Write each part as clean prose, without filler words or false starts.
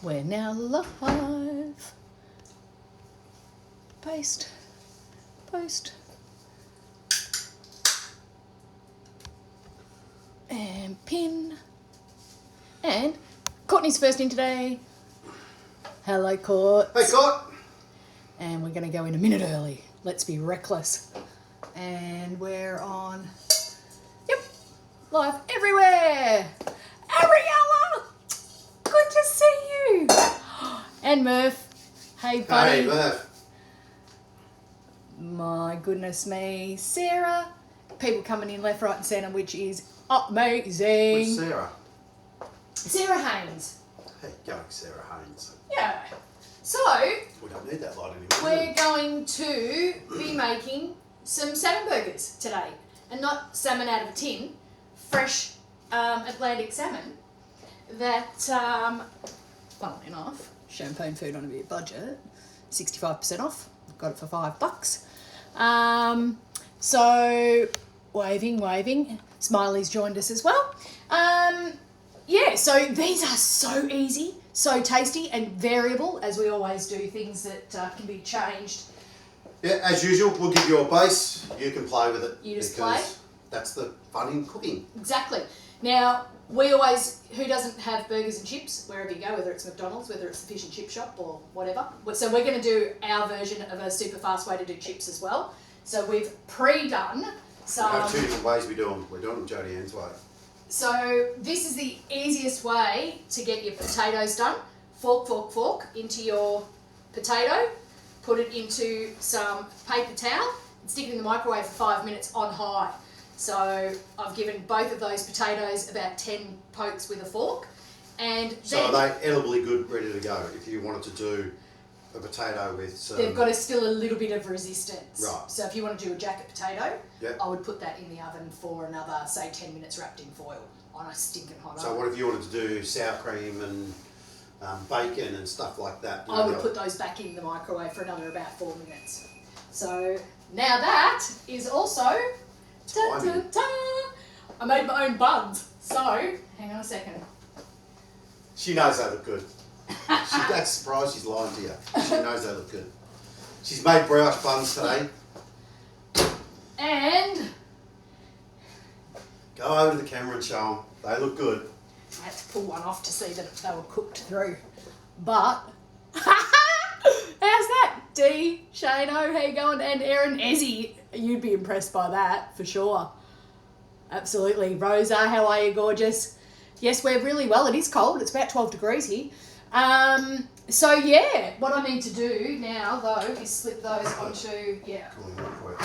We're now live. Paste. Post. And pin. And Courtney's first in today. Hello, Court. Hey, Court. And we're going to go in a minute early. Let's be reckless. And we're on, live everywhere. Ariella, good to see you. And Murph. Hey, buddy. Hey, Murph. My goodness me. Sarah. People coming in left, right and centre, which is amazing. Who's Sarah? Sarah Haynes. Hey, going Sarah Haynes. Yeah. So, We don't need that light anymore. we're going to be making some salmon burgers today. And not salmon out of a tin, fresh Atlantic salmon that, funnily enough, champagne food on a bit budget, 65% off. Got it for $5. So, waving. Smiley's joined us as well. Yeah, so these are so easy, so tasty and variable, as we always do, things that can be changed. Yeah, as usual, we'll give you a base. You can play with it. You just because play? That's the fun in cooking. Exactly. Now, we always, who doesn't have burgers and chips, wherever you go, whether it's McDonald's, whether it's the fish and chip shop or whatever. So we're going to do our version of a super fast way to do chips as well. So we've pre-done There some... are two different ways we do them. We're doing them Jodie Ann's way. So this is the easiest way to get your potatoes done. Fork into your potato, put it into some paper towel and stick it in the microwave for 5 minutes on high. So I've given both of those potatoes about 10 pokes with a fork. And So then are they edibly good, ready to go? If you wanted to do a potato with some... they've got still a little bit of resistance. Right. So if you want to do a jacket potato, Yep. I would put that in the oven for another, say, 10 minutes wrapped in foil on a stinking hot So oven. what if you wanted to do sour cream and bacon and stuff like that? I would put those back in the microwave for another about 4 minutes. So now that is also... Timing. I made my own buns. So, hang on a second. She knows they look good. That's surprised she's lying to you. She knows they look good. She's made brioche buns today. And Go over to the camera and show them. They look good. I had to pull one off to see that they were cooked through. But, how's that? Dee, Shano, how you going? And Erin, Ezzy, you'd be impressed by that, for sure. Absolutely. Rosa, how are you, gorgeous? Yes, we're really well. It is cold. It's about 12 degrees here. So, yeah, what I need to do now, though, is slip those onto, Cooling rack for you.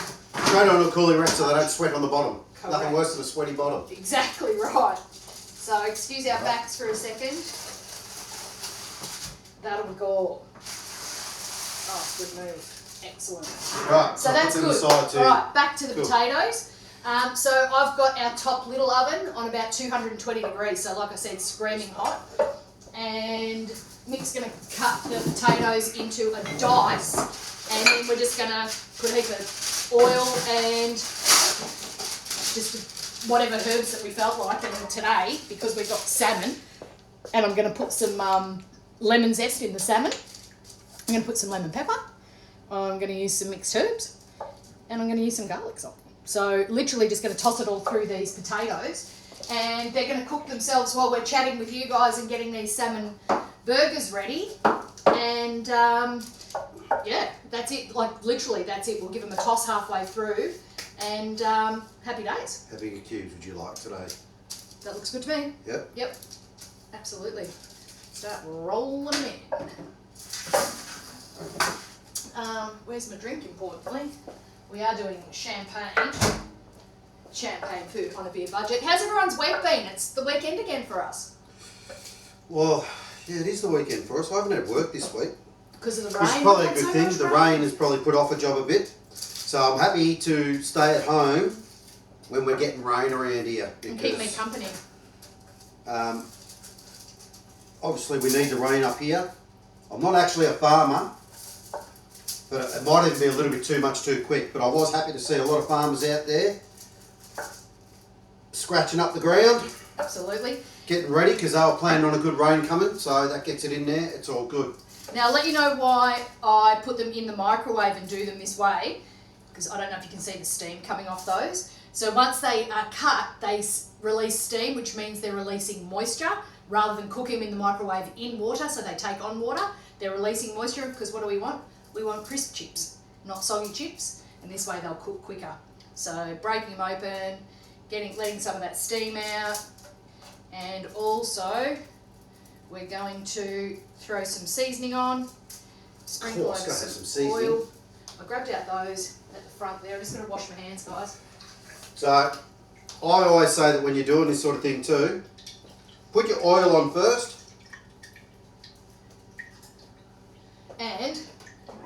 Straight on a cooling rack so they don't sweat on the bottom. Correct. Nothing worse than a sweaty bottom. Exactly right. So, excuse our backs for a second. That'll go. Oh, good move. Excellent. Right, So that's put them good. aside too. All right, back to the Cool. potatoes. So I've got our top little oven on about 220 degrees. So like I said, screaming hot. And Mick's going to cut the potatoes into a dice. And then we're just going to put a heap of oil and just whatever herbs that we felt like. And today, because we've got salmon, and I'm going to put some lemon zest in the salmon. I'm going to put some lemon pepper. I'm going to use some mixed herbs. And I'm going to use some garlic salt. So literally just going to toss it all through these potatoes. And they're going to cook themselves while we're chatting with you guys and getting these salmon burgers ready. And yeah, that's it. Like literally that's it. We'll give them a toss halfway through. And happy days. How big a cubes would you like today? That looks good to me. Yep. Yep. Absolutely. Start rolling them in. Where's my drink, importantly? We are doing champagne food on a beer budget. How's everyone's week been? It's the weekend again for us. Well, yeah, it is the weekend for us. I haven't had work this week. Because of the rain. Which is probably a We've good had thing. much The rain has probably put off a job a bit. So I'm happy to stay at home when we're getting rain around here. And keep me company. Obviously we need the rain up here. I'm not actually a farmer, but it might even be a little bit too much too quick. But I was happy to see a lot of farmers out there scratching up the ground. Absolutely. getting ready because they were planning on a good rain coming, so that gets it in there. It's all good. Now I'll let you know why I put them in the microwave and do them this way, because I don't know if you can see the steam coming off those. So once they are cut, they release steam, which means they're releasing moisture, rather than cooking them in the microwave in water, so they take on water. They're releasing moisture because what do we want? We want crisp chips, not soggy chips, and this way they'll cook quicker. So breaking them open, letting some of that steam out, and also we're going to throw some seasoning on, sprinkle over some oil. I grabbed out those at the front there. I'm just going to wash my hands, guys. So I always say that when you're doing this sort of thing too, put your oil on first. And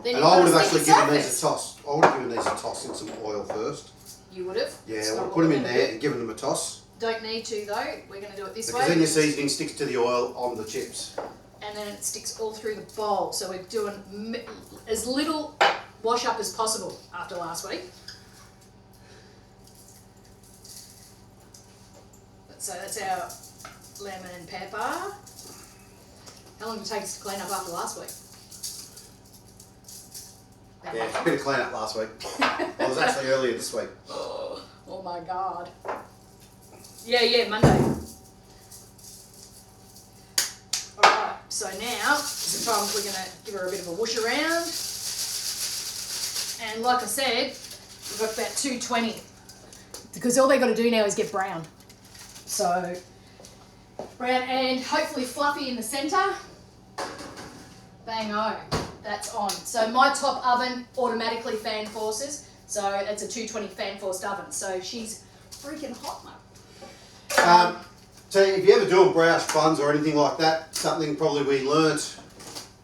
then I would have actually given these a toss. I would have given these a toss in some oil first. You would have? Yeah, I would have put them in there and given them a toss. Don't need to though. We're going to do it this way. Because then your seasoning sticks to the oil on the chips. And then it sticks all through the bowl. So we're doing as little wash up as possible after last week. So that's our lemon and pepper. How long did it take us to clean up after last week? Yeah, a bit of clean up last week. I was actually earlier this week. Oh my God. Yeah, Monday. Alright, so now is the time we're going to give her a bit of a whoosh around. And like I said, we've got about 220. Because all they've got to do now is get brown. So, brown and hopefully fluffy in the centre. Bang-o, that's on. So my top oven automatically fan forces. So it's a 220 fan forced oven. So she's freaking hot, mate. So if you ever do a brioche buns or anything like that, something probably we learnt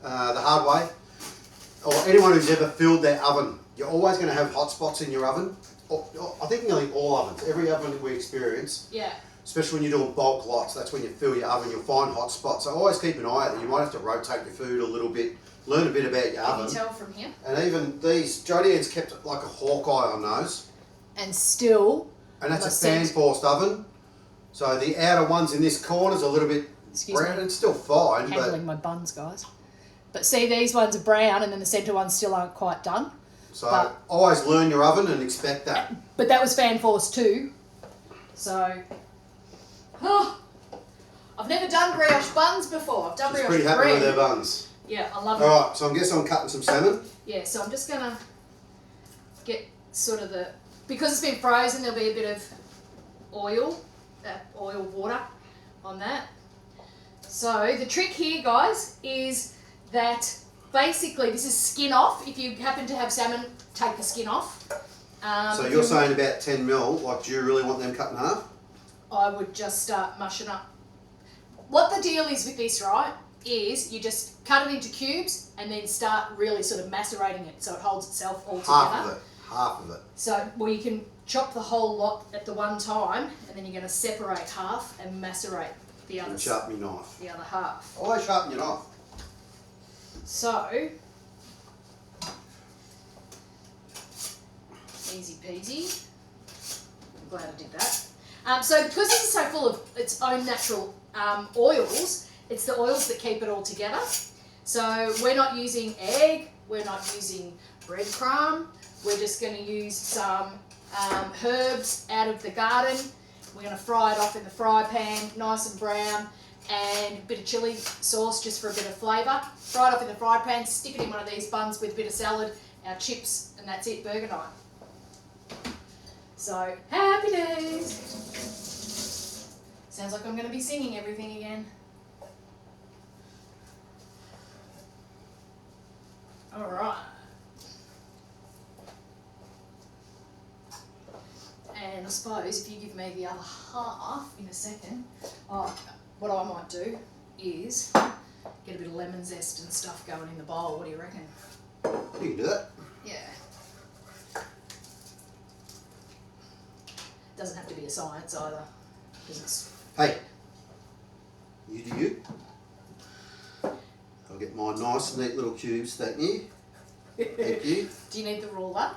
the hard way, or anyone who's ever filled their oven, you're always going to have hot spots in your oven. I think nearly all ovens, every oven we experience, Yeah. especially when you're doing bulk lots, that's when you fill your oven, you'll find hot spots. So always keep an eye out that you might have to rotate your food a little bit, learn a bit about your oven. Can you tell from here? And even these, Jodie Ann's kept it like a hawkeye on those. And still... And that's a fan-forced oven. So the outer ones in this corner is a little bit brown. It's still fine. Handling my buns, guys. But see, these ones are brown and then the centre ones still aren't quite done. So always learn your oven and expect that. But that was fan forced too. So... I've never done brioche buns before. I've done She's brioche pretty happy bread. with her buns. Yeah, I love it. Alright, so I guess I'm cutting some salmon. Yeah, so I'm just going to get sort of the... Because it's been frozen, there'll be a bit of oil water on that. So the trick here, guys, is that basically this is skin off. If you happen to have salmon, take the skin off. So you're saying about 10 mil, like do you really want them cut in half? I would just start mushing up. What the deal is with this, right, is you just cut it into cubes and then start really sort of macerating it so it holds itself all together. Half of it. So, well, you can chop the whole lot at the one time and then you're going to separate half and macerate the other. And sharpen your knife. The other half. Always sharpen your knife. So, easy peasy. I'm glad I did that. So because this is so full of its own natural oils, it's the oils that keep it all together. So we're not using egg, we're not using breadcrumb, we're just going to use some herbs out of the garden. We're going to fry it off in the fry pan, nice and brown, and a bit of chilli sauce just for a bit of flavour. Fry it off in the fry pan, stick it in one of these buns with a bit of salad, our chips, and that's it, burger night. So, happy days! Sounds like I'm going to be singing everything again. Alright. And I suppose if you give me the other half in a second, what I might do is get a bit of lemon zest and stuff going in the bowl. What do you reckon? You can do that. Yeah. Doesn't have to be a science either, because it's... Hey, you do you. I'll get my nice neat little cubes, thank you. Thank you. Do you need the ruler?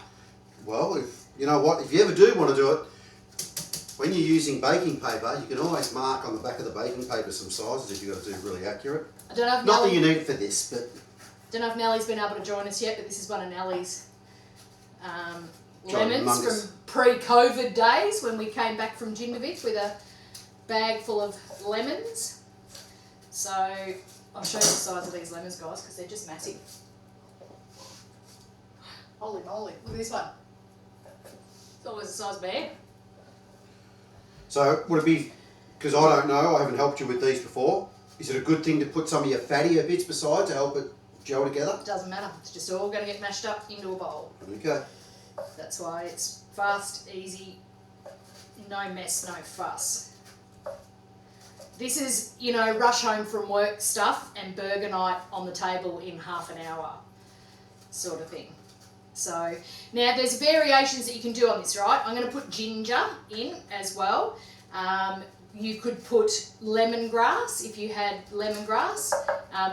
Well, if you know what, if you ever do want to do it, when you're using baking paper, you can always mark on the back of the baking paper some sizes if you've got to do really accurate. I don't know if Not that you need it for this, but... Don't know if Nellie's been able to join us yet, but this is one of Nellie's lemons from pre-COVID days when we came back from Jindovic with a bag full of lemons. So I'll show you the size of these lemons, guys, because they're just massive. Holy moly, look at this one. It's almost the size of my head. So would it be, because I don't know, I haven't helped you with these before, is it a good thing to put some of your fattier bits beside to help it gel together? It doesn't matter, it's just all going to get mashed up into a bowl. Okay. That's why it's fast, easy, no mess, no fuss. This is, you know, rush home from work stuff and burger night on the table in half an hour sort of thing. So now there's variations that you can do on this, right? I'm going to put ginger in as well. You could put lemongrass if you had lemongrass,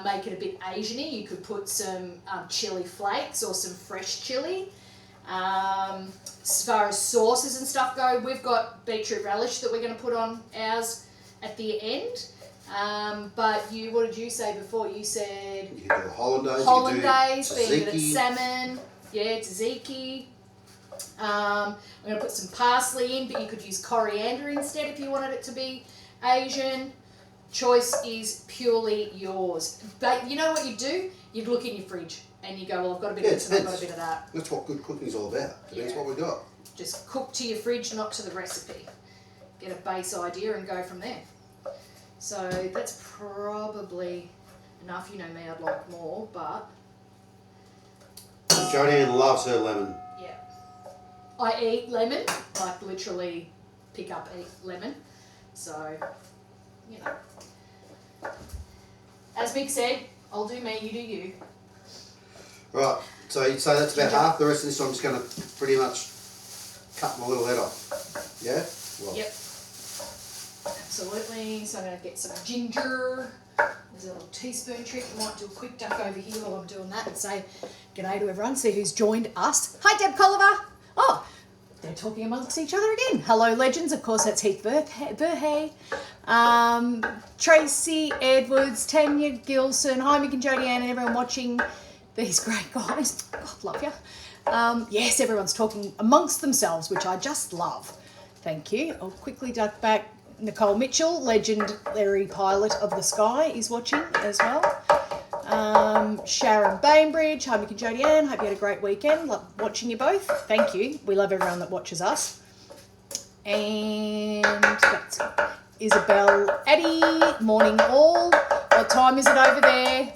make it a bit Asian-y. You could put some chili flakes or some fresh chili. As far as sauces and stuff go, we've got beetroot relish that we're going to put on ours at the end. But you, what did you say before? You said you can do hollandaise. Hollandaise, being tzatziki. that it's salmon. Yeah, tzatziki. I'm going to put some parsley in, but you could use coriander instead if you wanted it to be Asian. Choice is purely yours. But you know what you do? You'd look in your fridge and you go, well, I've got a bit of this and I've got a bit of that. That's what good cooking is all about. That's what we got. Just cook to your fridge, not to the recipe. Get a base idea and go from there. So that's probably enough. You know me, I'd like more, but... Jodie loves her lemon. Yeah. I eat lemon, like literally pick up, eat lemon. So, you know. As Mick said, I'll do me, you do you. Right, so you'd say that's about half. The rest of this I'm just going to pretty much cut my little head off. Yeah? Well. Yep. Absolutely. So I'm going to get some ginger. There's a little teaspoon trick. I might do a quick duck over here while I'm doing that and say g'day to everyone, see who's joined us. Hi, Deb Colliver. Oh, they're talking amongst each other again. Hello, legends. Of course, that's Heath Burhay. Tracy Edwards, Tanya Gilson. Hi, Mick and Jodie Ann and everyone watching. These great guys. God, love you. Yes, everyone's talking amongst themselves, which I just love. Thank you. I'll quickly duck back. Nicole Mitchell, legendary pilot of the sky, is watching as well. Sharon Bainbridge, hi Mick and Jodie Ann, hope you had a great weekend. Love watching you both. Thank you. We love everyone that watches us. And that's Isabel Addy, morning all. What time is it over there?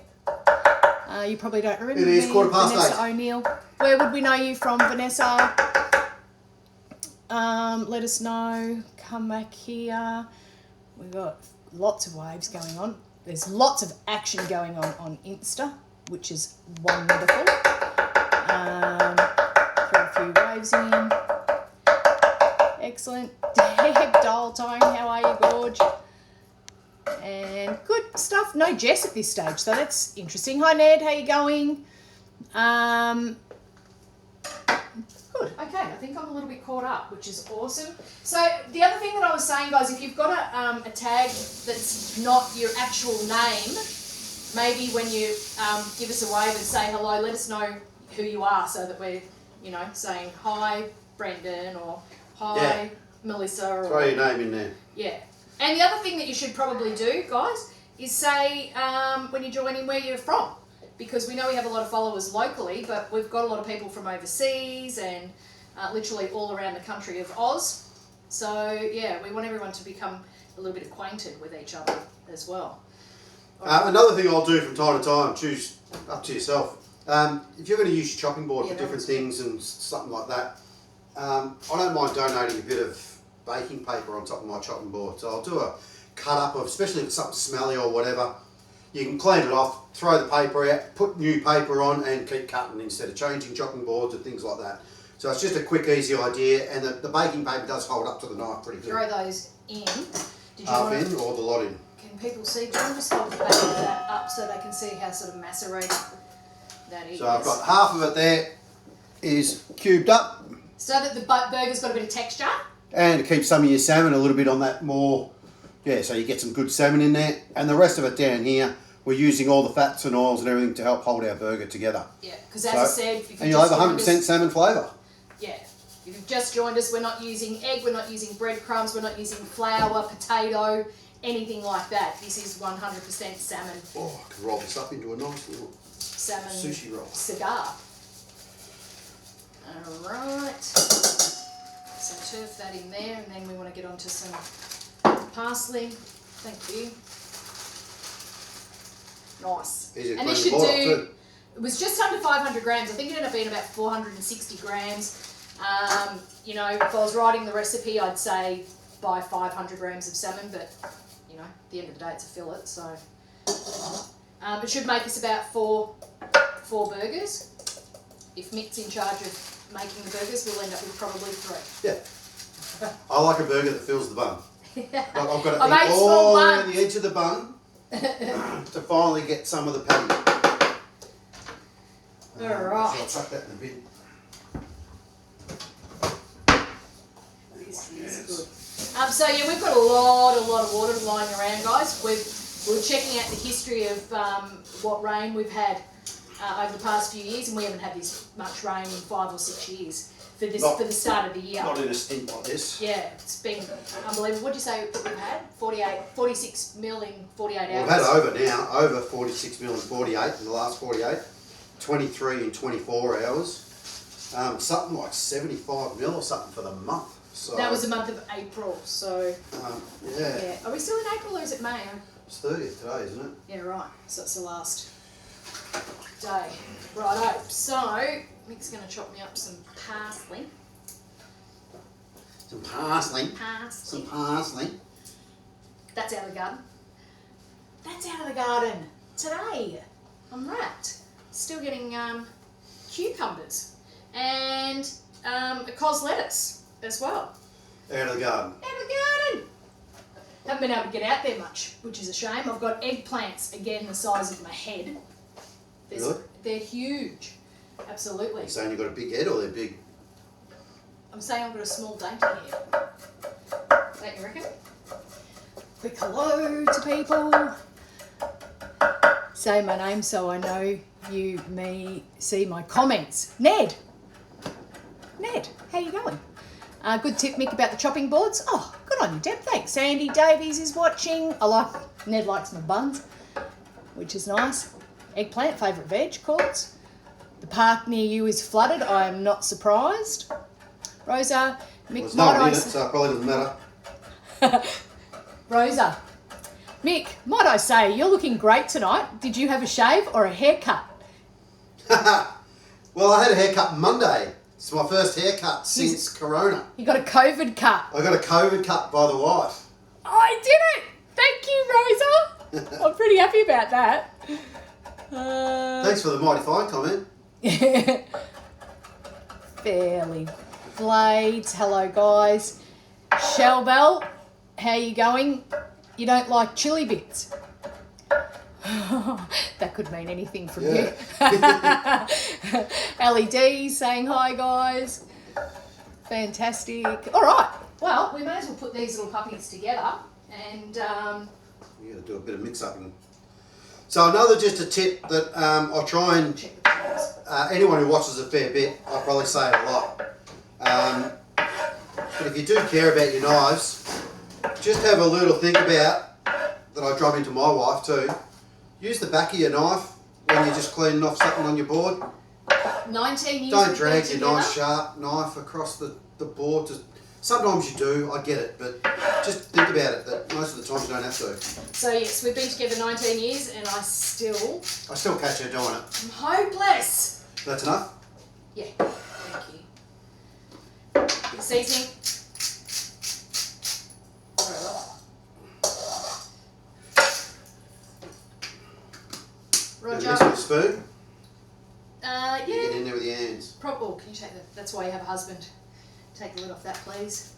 You probably don't remember. It is me, 8:15. Vanessa O'Neill. Where would we know you from, Vanessa? Let us know. Come back here. We've got lots of waves going on. There's lots of action going on Insta, which is wonderful. Throw a few waves in. Excellent. Deb Daltone, how are you, Gorge? And good stuff. No Jess at this stage, so that's interesting. Hi, Ned. How you going? Good. Okay, I think I'm a little bit caught up, which is awesome. So the other thing that I was saying, guys, if you've got a tag that's not your actual name, maybe when you give us a wave and say hello, let us know who you are so that we're, you know, saying hi, Brendan, or hi, Melissa. Or, throw your name in there. Yeah. And the other thing that you should probably do, guys, is say when you join in where you're from. Because we know we have a lot of followers locally, but we've got a lot of people from overseas and literally all around the country of Oz. So, yeah, we want everyone to become a little bit acquainted with each other as well. Another thing I'll do from time to time, choose up to yourself. If you're going to use your chopping board for different things and something like that, I don't mind donating a bit of baking paper on top of my chopping board. So I'll do a cut up of, especially if it's something smelly or whatever. You can clean it off, throw the paper out, put new paper on and keep cutting instead of changing chopping boards and things like that. So it's just a quick, easy idea, and the baking paper does hold up to the knife pretty good. Throw those in. Did you Half in or the lot in? Can people see? Do you want to just hold the back of that up so they can see how sort of macerated that is? So I've got half of it there is cubed up. So that the burger's got a bit of texture And to keep some of your salmon a little bit on that more, yeah, so you get some good salmon in there. And the rest of it down here, we're using all the fats and oils and everything to help hold our burger together. Yeah, because as I said, if and you'll have 100% salmon flavour. Yeah. If you've just joined us, we're not using egg, we're not using breadcrumbs, we're not using flour, potato, anything like that. This is 100% salmon. Oh, I can roll this up into a nice little salmon sushi roll. Cigar. Alright. So turf that in there, and then we want to get onto some parsley. Thank you. Nice. Easy to And clean this the should board do, too. it was just under 500 grams. I think it ended up being about 460 grams. You know, if I was writing the recipe, I'd say buy 500 grams of salmon, but, you know, at the end of the day, it's a fillet, so. It should make us about four burgers. If Mick's in charge of making the burgers, we'll end up with probably 3. Yeah. I like a burger that fills the bun. Like I've got to I eat made small all around buns. the edge of the bun to finally get some of the patty. Alright. So I'll chuck that in a bit. This is good. So yeah, we've got a lot of water lying around, guys. We were checking out the history of what rain we've had over the past few years, and we haven't had this much rain in 5 or 6 years for the start of the year. Not in a stint like this. Yeah, it's been unbelievable. What did you say we've had? 46 mil in 48 hours. We've had over 46 mil in 48 in the last 48. 23 in 24 hours. Something like 75 mil or something for the month. So, that was the month of April, so. Yeah. Are we still in April or is it May? It's 30th today, isn't it? Yeah, right. So it's the last day. Righto. So, Mick's going to chop me up some parsley. Some parsley. Parsley. Some parsley. That's out of the garden. That's out of the garden today. I'm wrapped. Still getting cucumbers and a cos lettuce as well. Out of the garden. Out of the garden. Haven't been able to get out there much, which is a shame. I've got eggplants, again, the size of my head. Really? They're huge. Absolutely. You're saying you've got a big head or they're big? I'm saying I've got a small dainty head. Don't you reckon? Quick hello to people. Say my name so I know you see my comments. Ned, how you going? Good tip, Mick, about the chopping boards. Oh, good on you, Deb. Thanks. Sandy Davies is watching. Ned likes my buns, which is nice. Eggplant, favourite veg, of course. The park near you is flooded. I am not surprised. Rosa, Mick, Well, there's no one in it, so it probably doesn't matter. Rosa, Mick, might I say, you're looking great tonight. Did you have a shave or a haircut? Well, I had a haircut Monday. It's my first haircut since Corona. You got a COVID cut. I got a COVID cut by the wife. I did it! Thank you, Rosa. I'm pretty happy about that. Thanks for the mighty fine comment. Fairly Blades, hello guys. Shellbell, how you going? You don't like chili bits? That could mean anything from you. LED saying hi guys. Fantastic. All right. Well, we may as well put these little puppies together and You got to do a bit of mix-upping. So another just a tip that I'll try and check the price. anyone who watches a fair bit, I'll probably say it a lot. But if you do care about your knives, just have a little think about that I drop into my wife too. Use the back of your knife when you're just cleaning off something on your board. 19 years. Don't drag your nice sharp knife across the board. Sometimes you do, I get it, but just think about it, that most of the time you don't have to. So yes, we've been together 19 years and I still catch her doing it. I'm hopeless. That's enough? Yeah, thank you. Big seasoning. Very well. Roger. Use a spoon. Yeah. Get in there with your hands. Can you take that? That's why you have a husband. Take the lid off that, please.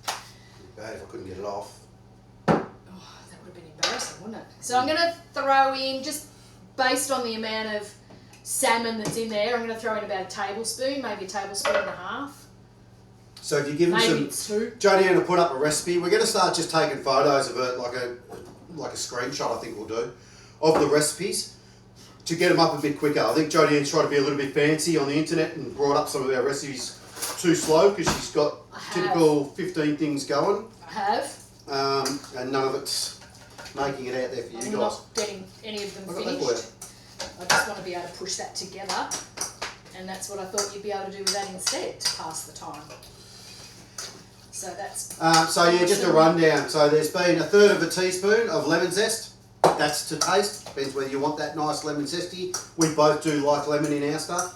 Bad if I couldn't get it off. Oh, that would have been embarrassing, wouldn't it? So I'm going to throw in, just based on the amount of salmon that's in there, I'm going to throw in about a tablespoon, maybe a tablespoon and a half. So if you give them Maybe some, it's 2. Jodie Ann will put up a recipe. We're going to start just taking photos of it, like a screenshot. I think we'll do of the recipes to get them up a bit quicker. I think Jodie Ann's tried to be a little bit fancy on the internet and brought up some of our recipes too slow because she's got typical 15 things going. I have. And none of it's making it out there for you I'm guys. not getting any of them finished. I just want to be able to push that together, and that's what I thought you'd be able to do with that instead to pass the time. So that's. So yeah, just a rundown. So there's been 1/3 teaspoon of lemon zest. That's to taste. Depends whether you want that nice lemon zesty. We both do like lemon in our stuff.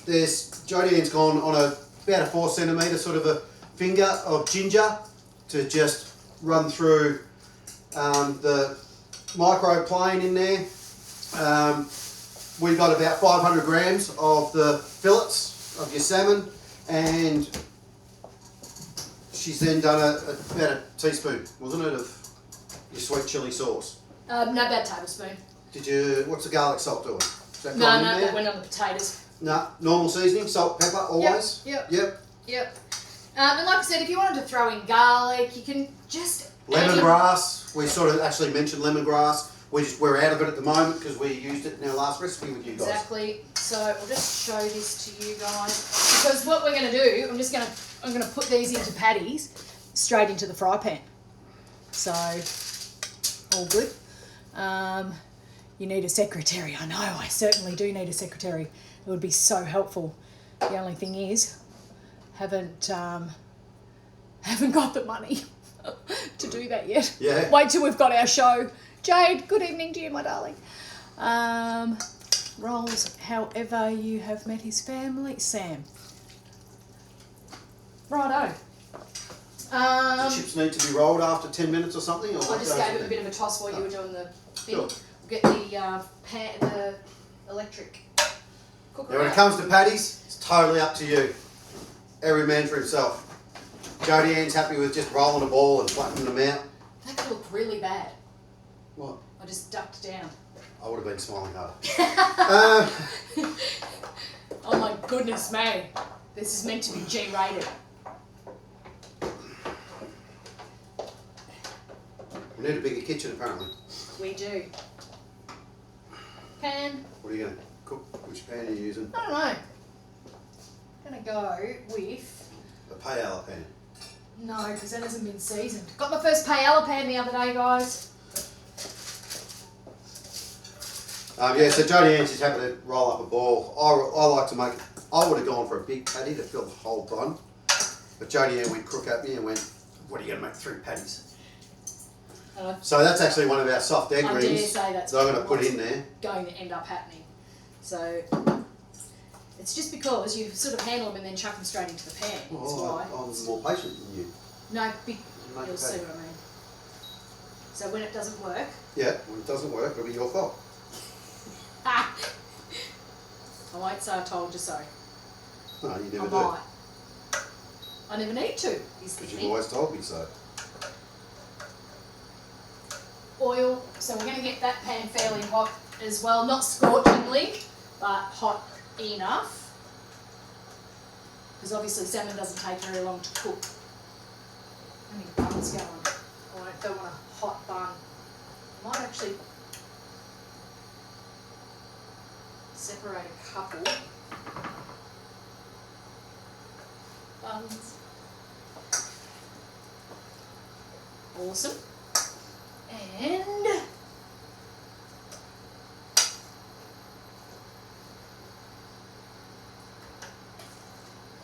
There's Jodie Ann's gone on about a 4 centimetre sort of a finger of ginger to just run through the microplane in there. We've got about 500 grams of the fillets of your salmon, and she's then done about a teaspoon, wasn't it, of your sweet chilli sauce. No, about a tablespoon. What's the garlic salt doing? Is that No, gone in that there? went on the potatoes. No, normal seasoning, salt, pepper, always? Yep. Yep. And like I said, if you wanted to throw in garlic, you can just Lemongrass, we sort of actually mentioned lemongrass. We're out of it at the moment because we used it in our last recipe with you guys. Exactly. So I'll just show this to you guys, because what we're going to do, I'm going to put these into patties straight into the fry pan. So all good. You need a secretary. I know, I certainly do need a secretary. It would be so helpful. The only thing is, haven't got the money to do that yet. Yeah. Wait till we've got our show. Jade, good evening to you, my darling. Rolls, however you have met his family. Sam. Righto. The chips need to be rolled after 10 minutes or something? Or I just gave it a bit of a toss while you were doing the thing. Sure. Get the electric cooker Now when it out. comes to patties, it's totally up to you. Every man for himself. Jodie Ann's happy with just rolling a ball and flattening them out. That could look really bad. What? I just ducked down. I would have been smiling harder. Oh my goodness me. This is meant to be G-rated. We need a bigger kitchen apparently. We do. Pan. What are you going to cook? Which pan are you using? I don't know. I'm going to go with... A paella pan. No, because that hasn't been seasoned. Got my first paella pan the other day, guys. Yeah, so Jodie Ann's just happy to roll up a ball. I like to make it. I would have gone for a big patty to fill the whole bun. But Jodie Ann went crook at me and went, what are you going to make 3 patties? So that's actually one of our soft egg I rings dare say that's that I'm going to put what's in there. going to end up happening. So it's just because you sort of handle them and then chuck them straight into the pan. That's Oh, why. I'm more patient than you. No, Make you'll a see patty. what I mean. So when it doesn't work, Yeah, when it doesn't work, it'll be your fault. I won't say I told you so. No, you I never do. might. I never need to. Is the Because you've thing. always told me so. Oil. So we're going to get that pan fairly hot as well. Not scorchingly, but hot enough. Because obviously salmon doesn't take very long to cook. How many buns going? I don't want a hot bun. I might actually separate a couple buns. Awesome. And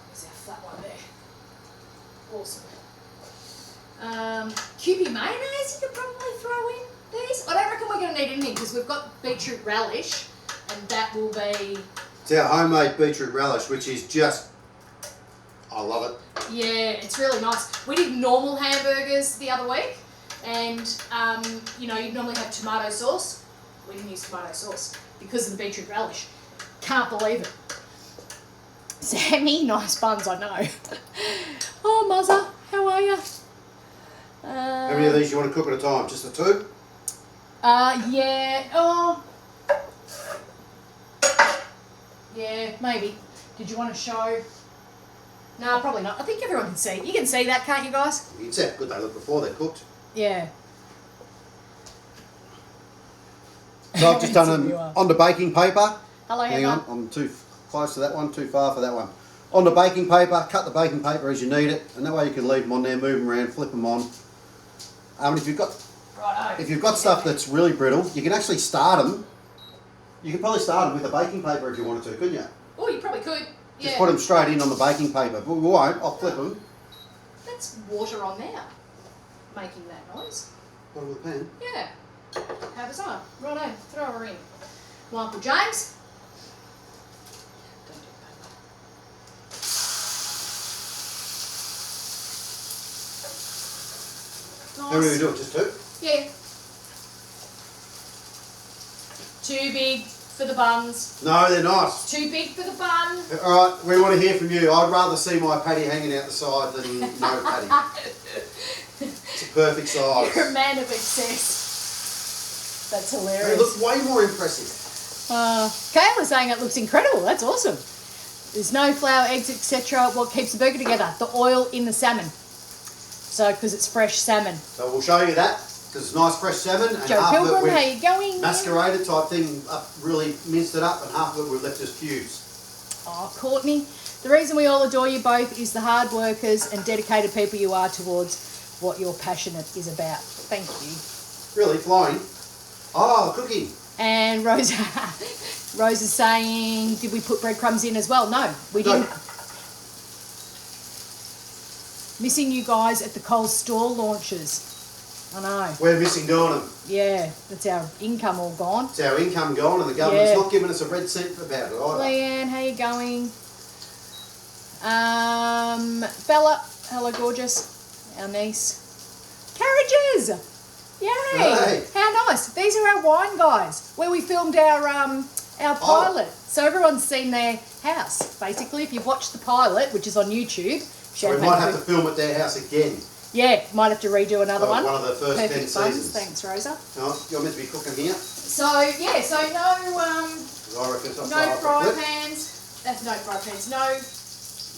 there's our flat one there. Awesome. Kewpie mayonnaise you could probably throw in these. I don't reckon we're going to need anything because we've got beetroot relish and that will be... It's our homemade beetroot relish, which is just, I love it. Yeah, it's really nice. We did normal hamburgers the other week and, you know, you'd normally have tomato sauce. We didn't use tomato sauce because of the beetroot relish. Can't believe it. Sammy, nice buns, I know. Oh, Muzzer, how are you? How many of these you want to cook at a time? Just the 2? Yeah. Oh. Yeah, maybe. Did you want to show? No, probably not. I think everyone can see. You can see that, can't you guys? You can see how good they look before they're cooked. Yeah. So I've just done them on the baking paper. Hello, Hang on, I'm too close to that one, too far for that one. On the baking paper, cut the baking paper as you need it, and that way you can leave them on there, move them around, flip them on. If you've got stuff that's really brittle, you can actually start them. You could probably start them with the baking paper if you wanted to, couldn't you? Oh, you probably could. Yeah. Just put them straight in on the baking paper, but we won't. I'll flip them. That's water on there, making that noise. Put them with a pan. Yeah. How bizarre. Righto, throw her in. Michael James. Don't do paper. How many we do it? Just two? Yeah. Too big for the buns. No, they're nice. Too big for the bun. Alright, we want to hear from you. I'd rather see my patty hanging out the side than no patty. It's a perfect size. You're a man of excess. That's hilarious. They look way more impressive. Kayla's saying it looks incredible. That's awesome. There's no flour, eggs, etc. What keeps the burger together? The oil in the salmon. So, because it's fresh salmon. So we'll show you that, because it's nice fresh salmon. And Joe half Pilgrim, of it how you going? masqueraded type thing, really minced it up, and half of it we've left as cubes. Oh, Courtney. The reason we all adore you both is the hard workers and dedicated people you are towards what your passionate is about. Thank you. Really, flying. Oh, cooking. And Rose is saying, did we put breadcrumbs in as well? No, we didn't. Missing you guys at the Coles store launches. I know. We're missing doing them. Yeah, that's our income all gone. It's our income gone, and the government's not giving us a red cent about it either. Leanne, how you going? Bella, hello gorgeous. Our niece. Carriages! Yay! Hey. How nice. These are our wine guys, where we filmed our pilot. So everyone's seen their house, basically. If you've watched the pilot, which is on YouTube. So we might have to film at their house again. Yeah, might have to redo another one. One of the first Perfect 10 Buns. seasons. Thanks, Rosa. Oh, you're meant to be cooking here. So yeah, so no fry pans. That's no fry pans. No.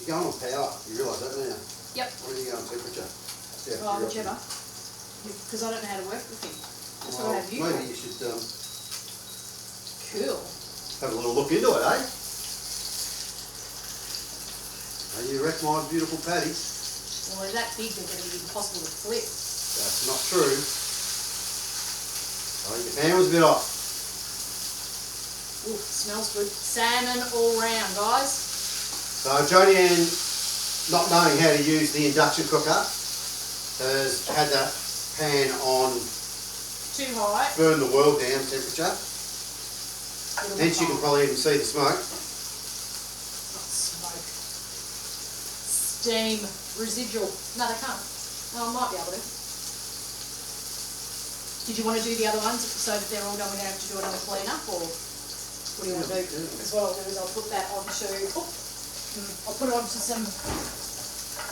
You're going on power. You realise that, don't you? Yep. What are you going temperature? Yeah, Oh, whichever. Because I don't know how to work with him. That's what I have you. Maybe you should Cool. have a little look into it, eh? You wreck my beautiful patties. Well, they're that big they're going to be impossible to flip. That's not true. Oh, your pan was a bit off. Ooh, smells good. Salmon all round, guys. So Jodie Ann, not knowing how to use the induction cooker, has had that pan on Too high. burn the world down temperature. Hence you can probably even see the smoke. Not smoke. Steam. Residual. No, they can't. Oh, I might be able to. Did you want to do the other ones so that they're all done? We're going to have to do another clean up, or what do you want to do? Because what I'll do is I'll put that onto. I'll put it onto some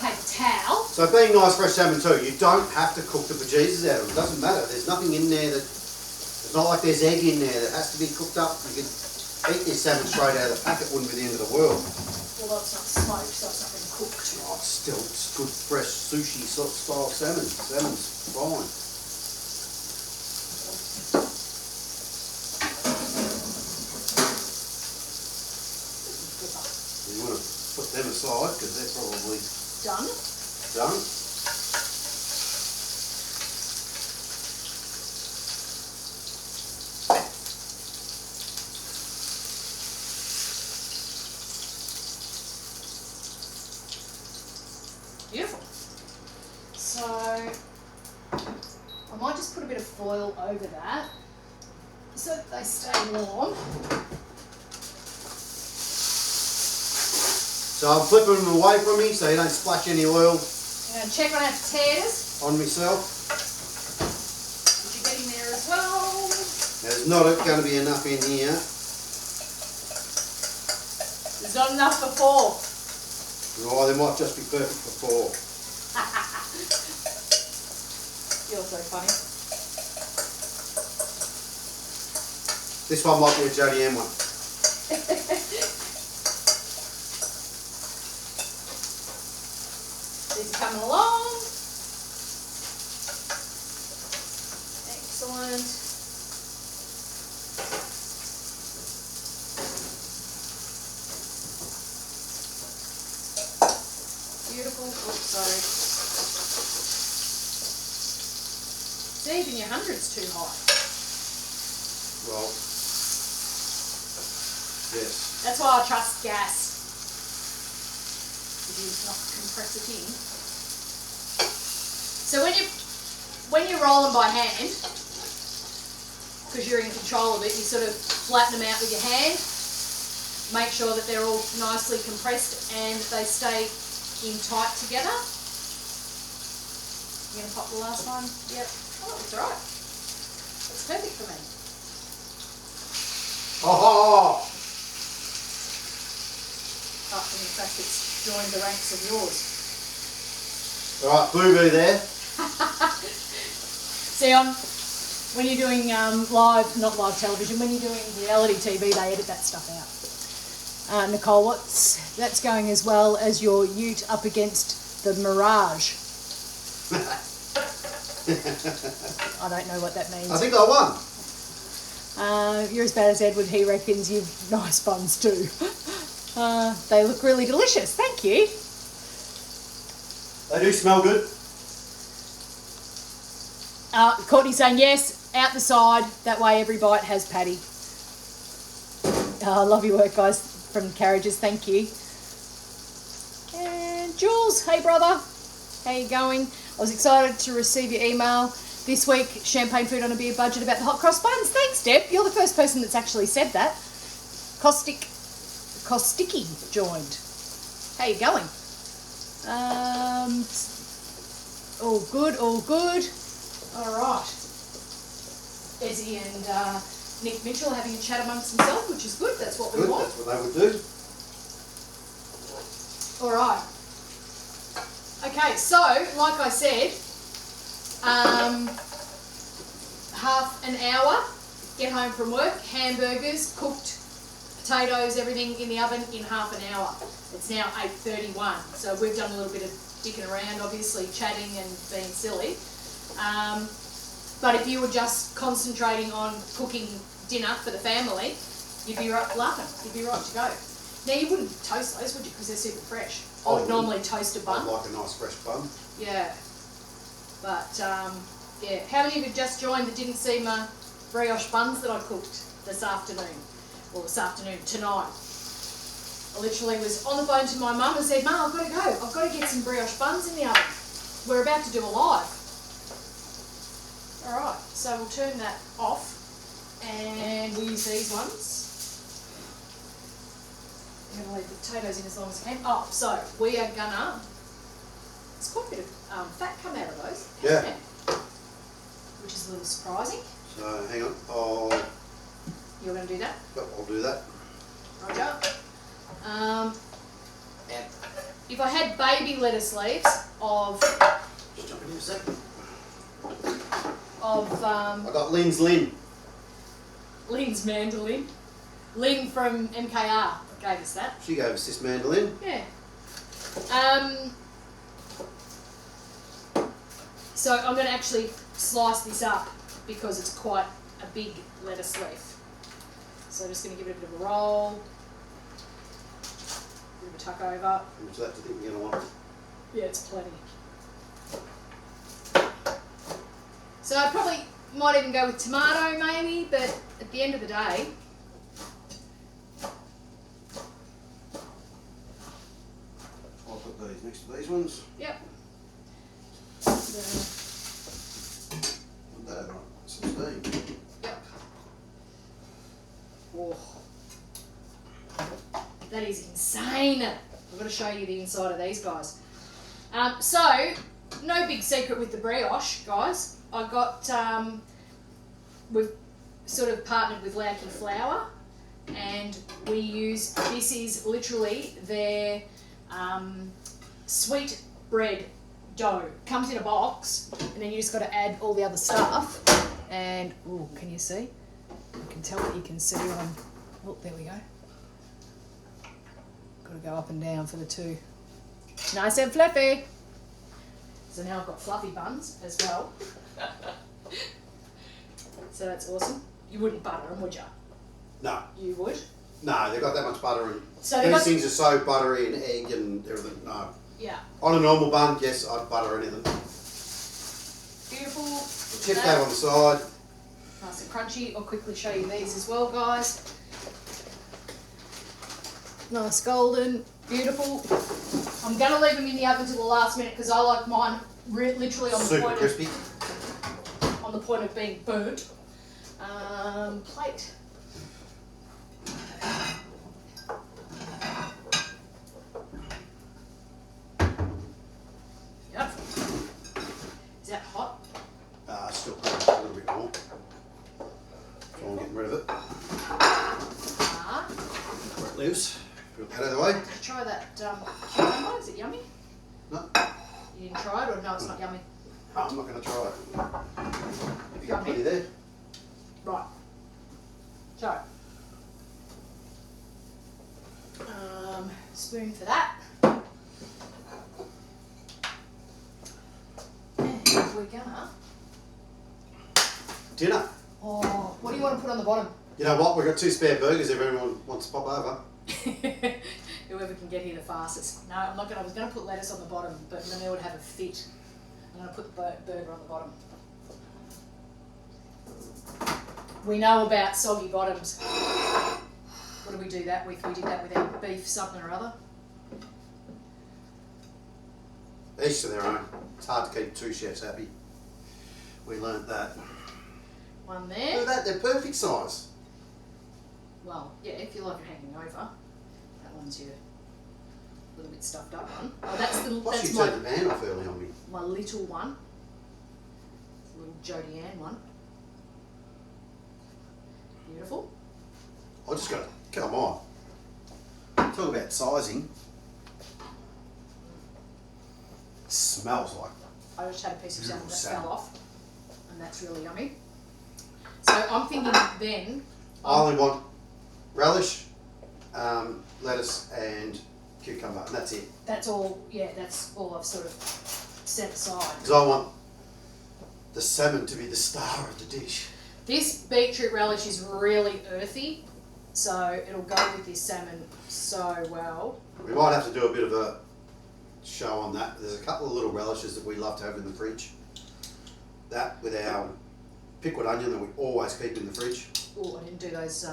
paper towel. So being nice fresh salmon too, you don't have to cook the bejesus out of it. It doesn't matter. There's nothing in there that. It's not like there's egg in there that has to be cooked up. You can eat this salmon straight out of the packet. Wouldn't be the end of the world. Well, that's not smoked, so it's not been cooked. Oh, it's still it's good fresh sushi style salmon. Salmon's fine. You want to put them aside because they're probably Done. Beautiful. So I might just put a bit of foil over that so that they stay warm. So I'm flipping them away from me so you don't splash any oil And check on our potatoes. on myself. Did you get in there as well? There's not going to be enough in here. There's not enough for 4. Oh, they might just be perfect for 4. You're so funny. This one might be a Jodie Ann one. coming along. Excellent. Beautiful. Oops, sorry. See, even your 100's too high. Well, yes. That's why I trust gas. If you just not compress it in. So when you're rolling by hand, because you're in control of it, you sort of flatten them out with your hand. Make sure that they're all nicely compressed and they stay in tight together. You're going to pop the last one? Yep. Oh, that's alright. That's perfect for me. Oh! Apart from the fact it's joined the ranks of yours. Alright, boo-boo there. See, when you're doing not live television, when you're doing reality TV, they edit that stuff out. Nicole, that's going as well as your ute up against the Mirage. I don't know what that means. I think I won. You're as bad as Edward. He reckons you've nice buns too. They look really delicious. Thank you. They do smell good. Courtney's saying yes, out the side. That way every bite has patty. I love your work, guys, from Carriages. Thank you. And Jules, hey brother. How you going? I was excited to receive your email this week. Champagne food on a beer budget about the hot cross buns. Thanks, Deb. You're the first person that's actually said that. Causticky joined. How you going? All good, all good. All right. Ezzy and Nick Mitchell having a chat amongst themselves, which is good. That's what we want. That's what they would do. All right. Okay, so like I said, half an hour, get home from work, hamburgers, cooked potatoes, everything in the oven in half an hour. It's now 8:31, so we've done a little bit of dicking around, obviously chatting and being silly. But if you were just concentrating on cooking dinner for the family, you'd be right laughing. You'd be right to go. Now you wouldn't toast those, would you? Because they're super fresh. I would normally toast a bun. I'd like a nice fresh bun. Yeah. But yeah. How many of you just joined that didn't see my brioche buns that I cooked this afternoon? Or this afternoon, tonight. I literally was on the phone to my mum and said, Mum, I've got to go. I've got to get some brioche buns in the oven. We're about to do a live. Alright, so we'll turn that off and we'll use these ones. I'm going to leave the potatoes in as long as I can. Oh, so we are gonna, there's quite a bit of fat come out of those. Yeah. Which is a little surprising. So hang on, You're going to do that? Yep, I'll do that. Roger. If I had baby lettuce leaves of... Just jump in here a sec. I got Lynn's Lynn. Lynn's mandolin. Lynn from MKR gave us that. She gave us this mandolin. Yeah. So I'm going to actually slice this up because it's quite a big lettuce leaf. So I'm just going to give it a bit of a roll. A bit of a tuck over. How much of that do you think you're going to want? Yeah, it's plenty. So I probably might even go with tomato maybe, but at the end of the day, I'll put these next to these ones. yep. Put that over on some steam. Yep. Oh. That is insane. I've got to show you the inside of these guys. So, no big secret with the brioche, guys. I got, we've sort of partnered with Lauky Flour, and we use, this is literally their sweet bread dough. Comes in a box, and then you just got to add all the other stuff. And, oh, can you see? You can tell that you can see on, oh, there we go. Got to go up and down for the two. Nice and fluffy. So now I've got fluffy buns as well. So that's awesome. You wouldn't butter them, would you? No. You would? No, they've got that much butter in. So These things are so buttery and egg and everything. No. Yeah. On a normal bun, yes, I'd butter anything. Beautiful. Chip that on the side. Nice and crunchy. I'll quickly show you these as well, guys. Nice golden, beautiful. I'm going to leave them in the oven till the last minute because I like mine literally on the Super point crispy. on the point of being burnt. Plate. Yep. Is that hot? Still a little bit more. So I'm getting rid of it. Where it lives. Put that out of the way. Try that cucumber. Is it yummy? No. You didn't try it, or no, it's not yummy? I'm not going to try it. Have you got plenty there? Right. So, spoon for that. And we're gonna. Dinner. Oh, what do you want to put on the bottom? You know what? We've got 2 spare burgers if everyone wants to pop over. Whoever can get here the fastest. No, I'm not gonna. I was gonna put lettuce on the bottom, but then it would have a fit. I'm gonna put the burger on the bottom. We know about soggy bottoms. What do we do that with? We did that with our beef something or other. Each to their own. It's hard to keep 2 chefs happy. We learnt that. One Look there. at that, they're perfect size. Well, yeah, if you like it hanging over. That one's your little bit stuffed up one. Oh, that's the What's that's you turned the pan off early on me? my little one. It's a little Jodie Ann one. Beautiful. I just got to come on. Talk about sizing. Smells like. I just had a piece of salmon that Salmon. fell off, and that's really yummy. So I'm thinking then. I only want relish, lettuce, and cucumber, and that's it. That's all. Yeah, that's all I've sort of set aside. Because I want the salmon to be the star of the dish. This beetroot relish is really earthy, so it'll go with this salmon so well. We might have to do a bit of a show on that. There's a couple of little relishes that we love to have in the fridge. That with our pickled onion that we always keep in the fridge. Oh, I didn't do those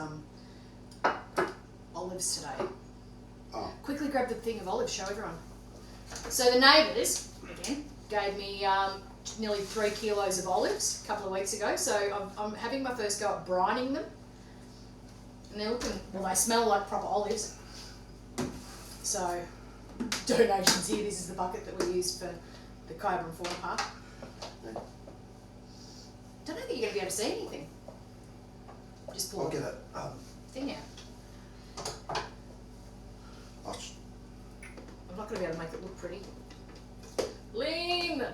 olives today. Oh. Quickly grab the thing of olives, show everyone. So the neighbours, again, gave me nearly 3 kilos of olives a couple of weeks ago. So I'm having my first go at brining them. And they're looking, well, they smell like proper olives. So, donations here. This is the bucket that we used for the Cobra and Fauna Park. Don't know that you're going to be able to see anything. Just pull I'll the get it. thing out. I'll I'm not going to be able to make it look pretty. Lean!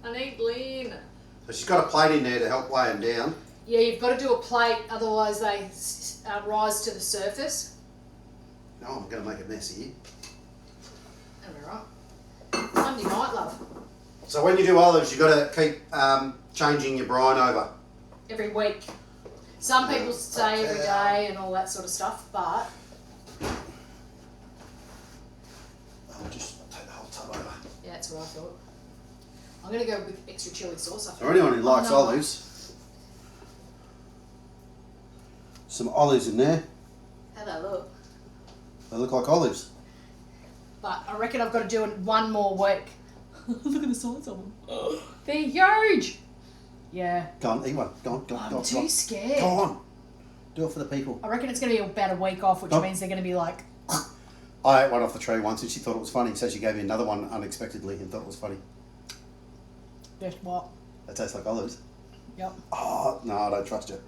I need lean. So she's got a plate in there to help weigh them down. Yeah, you've got to do a plate, otherwise they rise to the surface. No, I'm going to make a mess here. That'll be right. Monday night, love. So when you do olives, you've got to keep changing your brine over. Every week. Some people say every day and all that sort of stuff, but I'll just take the whole tub over. yeah, that's what I thought. I'm going to go with extra chilli sauce. I think. For anyone who likes no. olives, some olives in there. How they look. They look like olives. But I reckon I've got to do it one more week. Look at the size of them. They're huge. Yeah. Go on, eat one. Go on, go on, go I'm on. too scared. Go on. Do it for the people. I reckon it's going to be about a week off, which means they're going to be like... I ate one off the tree once and she thought it was funny, so she gave me another one unexpectedly and thought it was funny. Just what? They taste like olives. Yep. Oh, no, I don't trust you.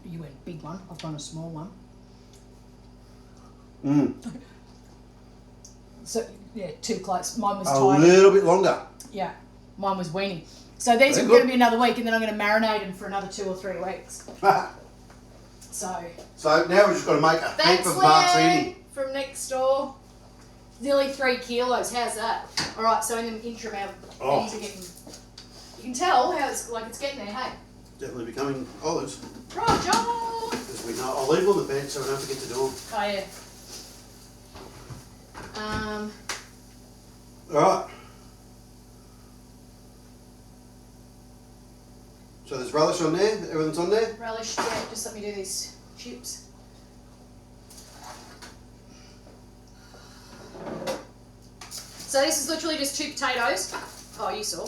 You went big one. I've gone a small one. So, yeah, too close. Mine was A tiny. little bit longer. Yeah, mine was weenie. So these Very are going to good. be another week, and then I'm going to marinate them for another 2 or 3 weeks. So So now we've just got to make a heap thanks, of martini. Len, from next door. Nearly 3 kilos. How's that? All right. So in the interim, our things are getting. You can tell how it's getting there. Hey. Definitely becoming olives. Roger. As we know, I'll leave them on the bench so we don't forget to do them. Oh yeah. All right. So there's relish on there. Everything's on there. Relish. Yeah. Just let me do these chips. So this is literally just 2 potatoes. Oh, you saw.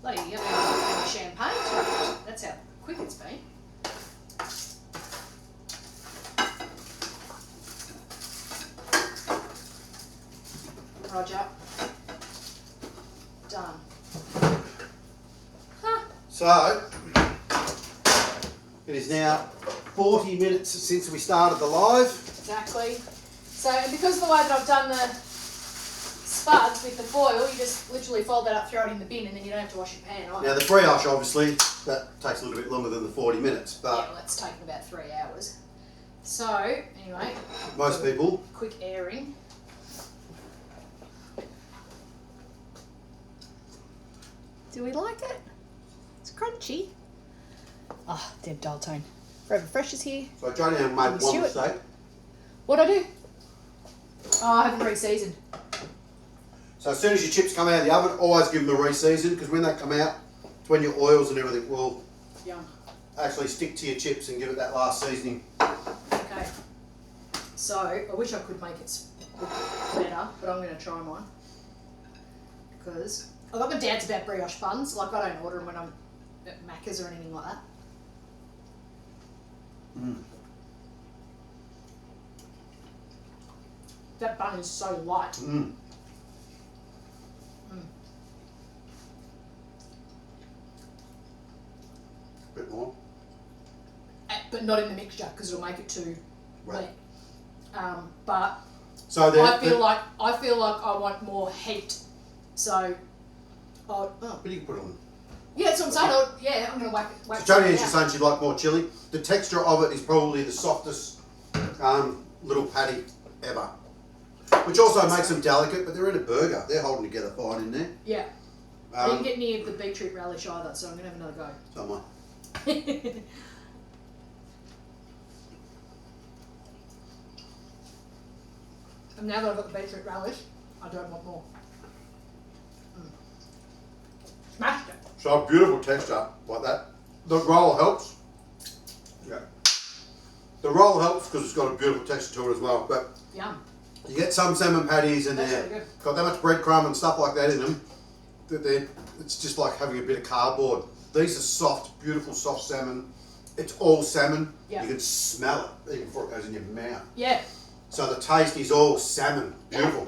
Bloody, you haven't had champagne. That's how quick it's been. Roger. Done. Huh. So it is now 40 minutes since we started the live. Exactly. So, and because of the way that I've done the spuds with the foil, you just literally fold that up, throw it in the bin, and then you don't have to wash your pan either. Now the brioche, obviously, that takes a little bit longer than the 40 minutes, but Yeah, well, that's taken about 3 hours. So, anyway. most people. Quick airing. Do we like it? It's crunchy. Oh, Deb Daltone. Forever Fresh is here. So Jodie made one mistake. What'd I do? Oh, I haven't re-seasoned. So as soon as your chips come out of the oven, always give them a re-season, because when they come out, it's when your oils and everything will Yum. actually stick to your chips and give it that last seasoning. Okay. So, I wish I could make it look better, but I'm going to try mine. Because I got my dad's about brioche buns. Like, I don't order them when I'm at Macca's or anything like that. Mm. That bun is so light. Mm. Mm. Bit more. But not in the mixture because it'll make it too wet. But So I feel like I want more heat. So, but you can put it on. yeah, that's what I'm saying. I'm going to whack So Jodie it is just saying she'd like more chilli. The texture of it is probably the softest little patty ever. Which also makes them delicate, but they're in a burger. They're holding together fine in there. Yeah. I didn't get any of the beetroot relish either, so I'm going to have another go. So am I. And now that I've got the beetroot relish, I don't want more. Smashed it. So beautiful texture like that. The roll helps. Yeah. The roll helps because it's got a beautiful texture to it as well. But Yum. you get some salmon patties and That's they're really good. got that much breadcrumb and stuff like that in them that it's just like having a bit of cardboard. These are soft, beautiful soft salmon. It's all salmon. Yeah. You can smell it even before it goes in your mouth. Yeah. So the taste is all salmon. Beautiful.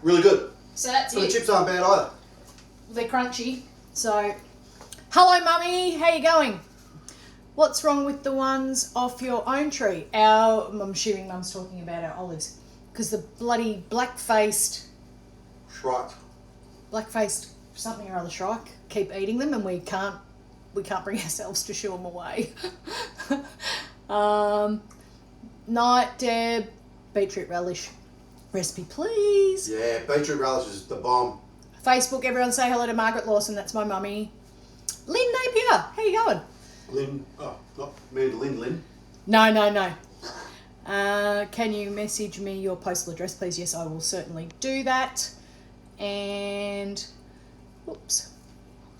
Really good. So that's But the it. chips aren't bad either. They're crunchy. So, hello mummy, how you going? What's wrong with the ones off your own tree? I'm assuming mum's talking about our olives. Because the bloody black-faced something or other shrike keep eating them and we can't bring ourselves to shoo them away. Night, Deb, beetroot relish recipe please. Yeah, beetroot relish is the bomb. Facebook, everyone say hello to Margaret Lawson, that's my mummy. Lynn Napier, how you going? Lynn, not me, Lynn. No. Can you message me your postal address, please? Yes, I will certainly do that. And, whoops.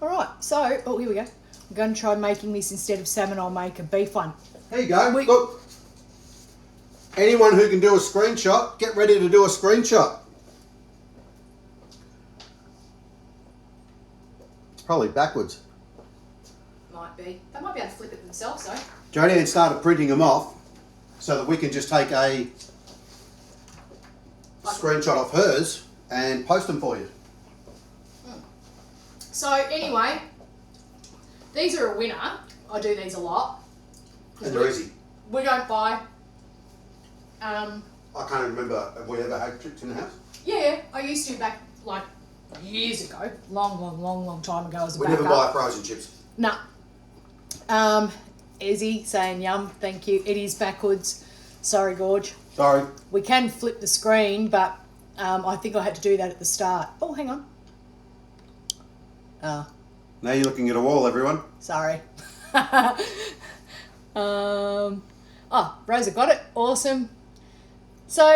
All right, so, here we go. I'm going to try making this instead of salmon, I'll make a beef one. There you go. Look, anyone who can do a screenshot, get ready to do a screenshot. It's probably backwards. Might be. They might be able to flip it themselves, though. Jodie started printing them off so that we can just take a screenshot of hers and post them for you. So, anyway, these are a winner. I do these a lot. And they're easy. We don't buy. I can't remember, have we ever had chips in the house? Yeah, I used to back, like, years ago. Long time ago as a We backup. never buy frozen chips. No. Izzy saying yum, thank you. It is backwards. Sorry, Gorge. Sorry. We can flip the screen, but I think I had to do that at the start. Oh, hang on. Now you're looking at a wall, everyone. Sorry. Rosa got it. Awesome. So,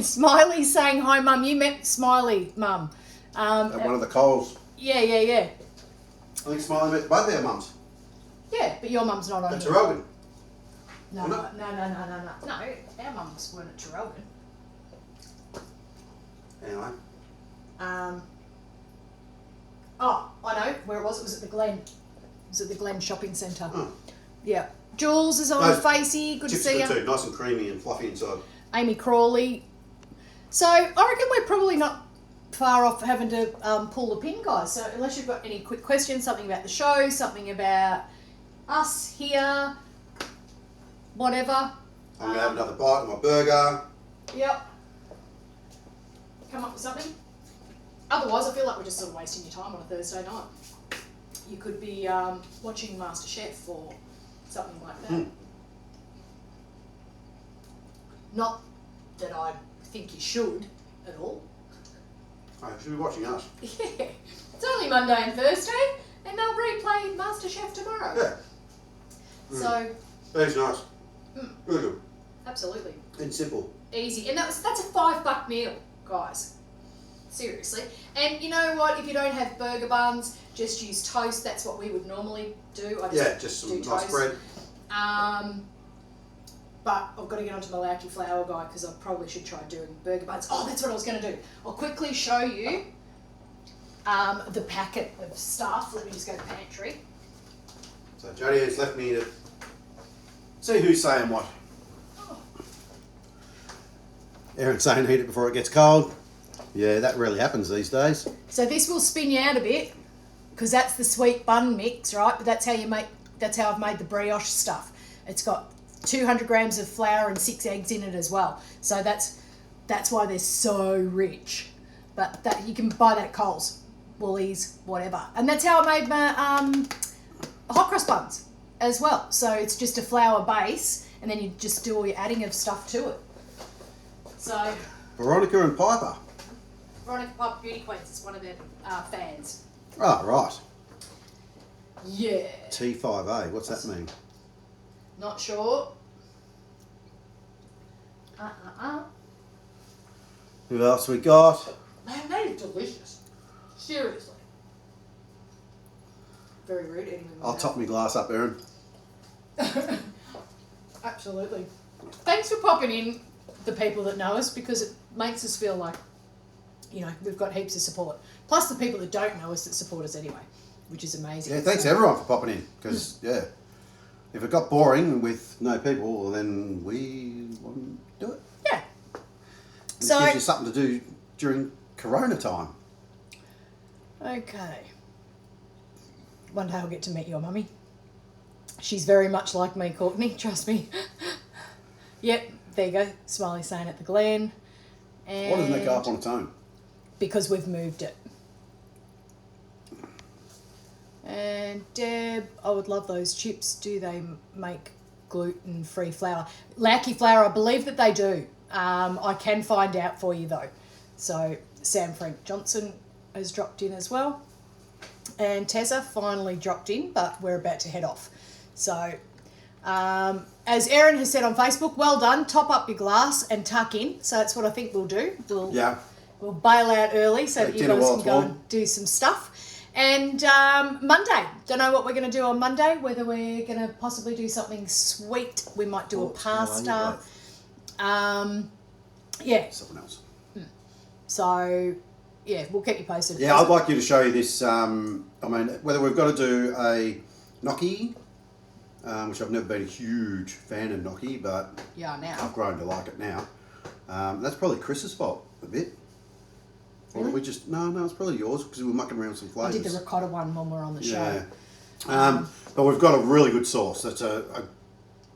Smiley's saying hi, Mum. You met Smiley, Mum. At one of the Coles. Yeah. I think Smiley met both our mums. Yeah, but your mum's not on At here. Traralgon. No, our mums weren't at Traralgon. Anyway. I know where it was. It was at the Glen. It was at the Glen Shopping Centre. Oh. Yeah. Jules is on. Those Facey. Good to see you. Too nice and creamy and fluffy inside. Amy Crawley. So I reckon we're probably not far off having to pull the pin, guys. So unless you've got any quick questions, something about the show, something about us here, whatever. I'm going to have another bite of my burger. Yep. Come up with something. Otherwise, I feel like we're just sort of wasting your time on a Thursday night. You could be watching MasterChef or something like that. Mm. Not that I think you should at all. Oh, you should be watching us. Yeah. It's only Monday and Thursday, and they'll replay MasterChef tomorrow. Yeah. So. That's nice. Really good. Absolutely. And simple. Easy. And that's a $5 meal, guys. Seriously. And you know what? If you don't have burger buns, just use toast. That's what we would normally do. Just some nice toast. bread. But I've got to get onto my Lauky flour guy because I probably should try doing burger buns. Oh, that's what I was going to do. I'll quickly show you the packet of stuff. Let me just go to the pantry. So Jodie has left me to see who's saying what. Oh. Erin's saying eat it before it gets cold. Yeah, that really happens these days. So this will spin you out a bit because that's the sweet bun mix, right? But that's how I've made the brioche stuff. It's got 200 grams of flour and 6 eggs in it as well. So that's why they're so rich. But that you can buy that at Coles, Woolies, whatever. And that's how I made my hot cross buns as well. So it's just a flour base and then you just do all your adding of stuff to it. So Veronica and Piper. Veronica Piper Beauty Queens is one of their fans. Oh, right. Yeah. T5A, what's that mean? Not sure. Who else we got? Man, that is delicious. Seriously. Very rude eating with I'll that. top my glass up, Erin. Absolutely. Thanks for popping in, the people that know us, because it makes us feel like, we've got heaps of support. Plus the people that don't know us that support us anyway, which is amazing. Yeah, thanks everyone for popping in, because, if it got boring with no people, well, then we wouldn't do it. Yeah. And it gives you something to do during Corona time. Okay. One day I'll get to meet your mummy. She's very much like me, Courtney, trust me. Yep, there you go. Smiley saying at the Glen. And Why doesn't it go up on its own? because we've moved it. And Deb, I would love those chips. Do they make gluten-free flour? Lauky flour, I believe that they do. I can find out for you though. So Sam Frank Johnson has dropped in as well. And Tessa finally dropped in, but we're about to head off. So as Erin has said on Facebook, well done, top up your glass and tuck in. So that's what I think we'll do. We'll bail out early so that you guys can go and do some stuff. And Monday, don't know what we're going to do on Monday, whether we're going to possibly do something sweet. We might do a pasta. Yeah. Someone else. So, yeah, we'll keep you posted. Yeah, I'd like you to show you this, whether we've got to do a gnocchi, which I've never been a huge fan of gnocchi, but yeah, now I've grown to like it now. That's probably Chris's fault a bit. Really? Or we just no, it's probably yours because we were mucking around with some flavours. I did the ricotta one when we were on the show. Yeah. But we've got a really good sauce. That's a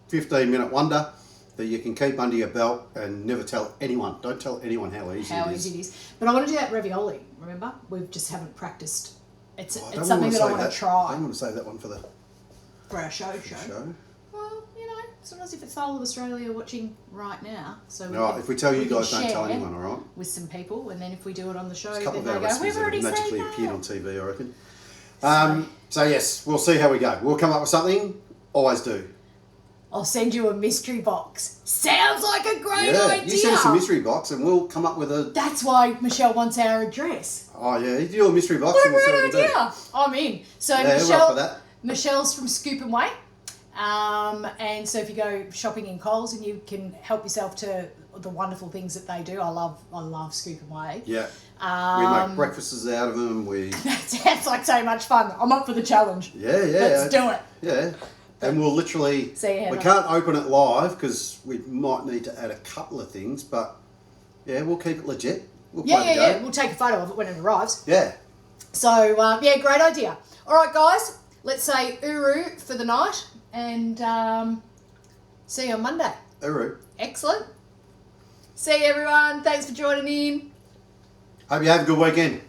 15-minute wonder that you can keep under your belt and never tell anyone. Don't tell anyone how easy it is. But I want to do that ravioli, remember? We just haven't practiced. It's I don't something wanna that I save want to I try. don't want to save that one for the... Brioche show. Show. Well, you know, sometimes if it's the whole of Australia watching right now, so If we tell you can guys, don't tell share anyone, all right? with some people, and then if we do it on the show, There's a couple then of they our go, recipes we've that already have seen magically that. appeared on TV, I reckon. So yes, we'll see how we go. We'll come up with something. Always do. I'll send you a mystery box. Sounds like a great Yeah, idea. you send us a mystery box and we'll come up with a... That's why Michelle wants our address. Oh yeah, you do a mystery box What a and we'll see great what we do. idea. I'm in. So Yeah, we're up for that. Michelle's from Scoop and Way. And so if you go shopping in Coles and you can help yourself to the wonderful things that they do. I love Scoop and Way. Yeah. We make breakfasts out of them. That sounds like so much fun. I'm up for the challenge. Yeah. Let's do it. Yeah. And we'll literally... we can't open it live because we might need to add a couple of things, but yeah, we'll keep it legit. We'll play the game. Yeah. We'll take a photo of it when it arrives. Yeah. So, great idea. All right, guys, let's say uru for the night and see you on Monday. Uru. Excellent. See you, everyone. Thanks for joining in. Hope you have a good weekend.